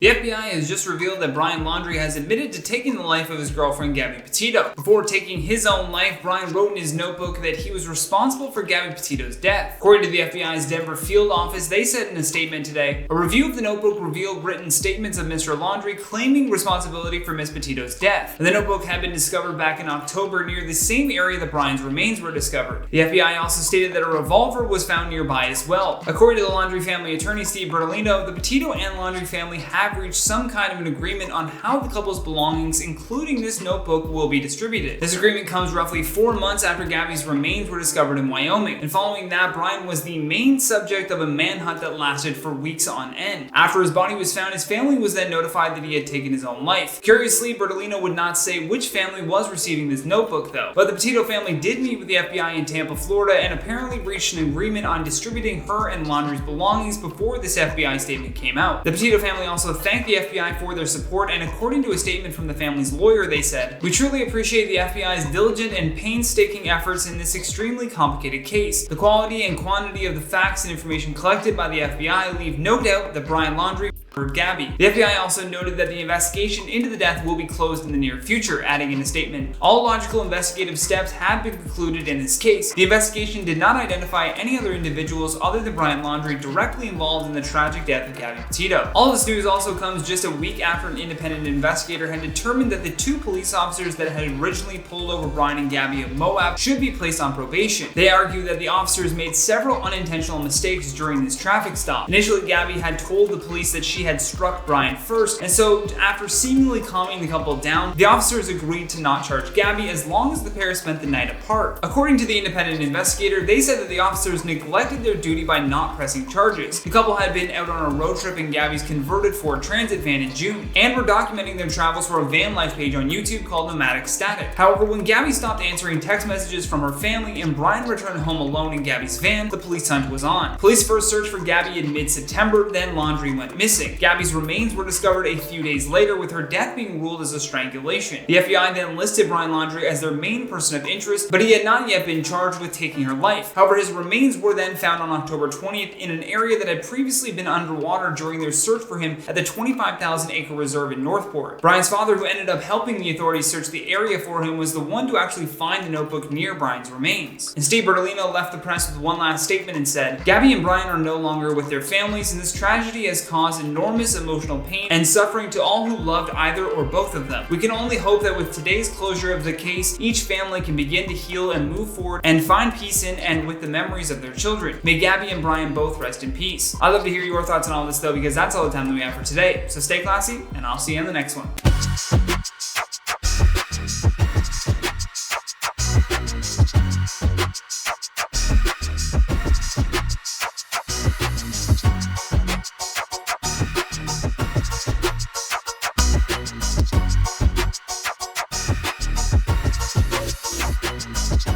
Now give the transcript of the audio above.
The FBI has just revealed that Brian Laundrie has admitted to taking the life of his girlfriend Gabby Petito. Before taking his own life, Brian wrote in his notebook that he was responsible for Gabby Petito's death. According to the FBI's Denver field office, they said in a statement today, a review of the notebook revealed written statements of Mr. Laundrie claiming responsibility for Ms. Petito's death. The notebook had been discovered back in October near the same area that Brian's remains were discovered. The FBI also stated that a revolver was found nearby as well. According to the Laundrie family attorney Steve Bertolino, the Petito and Laundrie family have reached some kind of an agreement on how the couple's belongings, including this notebook, will be distributed. This agreement comes roughly 4 months after Gabby's remains were discovered in Wyoming, and following that, Brian was the main subject of a manhunt that lasted for weeks on end. After his body was found, his family was then notified that he had taken his own life. Curiously, Bertolino would not say which family was receiving this notebook though, but the Petito family did meet with the FBI in Tampa, Florida, and apparently reached an agreement on distributing her and Laundrie's belongings before this FBI statement came out. The Petito family also thanked the FBI for their support, and according to a statement from the family's lawyer, they said, "We truly appreciate the FBI's diligent and painstaking efforts in this extremely complicated case. The quality and quantity of the facts and information collected by the FBI leave no doubt that Brian Laundrie murdered Gabby." The FBI also noted that the investigation into the death will be closed in the near future, adding in a statement, "All logical investigative steps have been concluded in this case. The investigation did not identify any other individuals other than Brian Laundrie directly involved in the tragic death of Gabby Petito." All this news also comes just a week after an independent investigator had determined that the 2 police officers that had originally pulled over Brian and Gabby in Moab should be placed on probation. They argue that the officers made several unintentional mistakes during this traffic stop. Initially, Gabby had told the police that she had struck Brian first, and so after seemingly calming the couple down, the officers agreed to not charge Gabby as long as the pair spent the night apart. According to the independent investigator, they said that the officers neglected their duty by not pressing charges. The couple had been out on a road trip in Gabby's converted Ford Transit van in June, and were documenting their travels for a van life page on YouTube called Nomadic Static. However, when Gabby stopped answering text messages from her family and Brian returned home alone in Gabby's van, the police hunt was on. Police first searched for Gabby in mid-September, then Laundrie went missing. Gabby's remains were discovered a few days later, with her death being ruled as a strangulation. The FBI then listed Brian Laundrie as their main person of interest, but he had not yet been charged with taking her life. However, his remains were then found on October 20th in an area that had previously been underwater during their search for him at the 25,000-acre reserve in Northport. Brian's father, who ended up helping the authorities search the area for him, was the one to actually find the notebook near Brian's remains. And Steve Bertolino left the press with one last statement and said, "Gabby and Brian are no longer with their families, and this tragedy has caused enormous emotional pain and suffering to all who loved either or both of them. We can only hope that with today's closure of the case, each family can begin to heal and move forward and find peace in and with the memories of their children. May Gabby and Brian both rest in peace." I'd love to hear your thoughts on all this though, because that's all the time that we have for today. So stay classy, and I'll see you in the next one.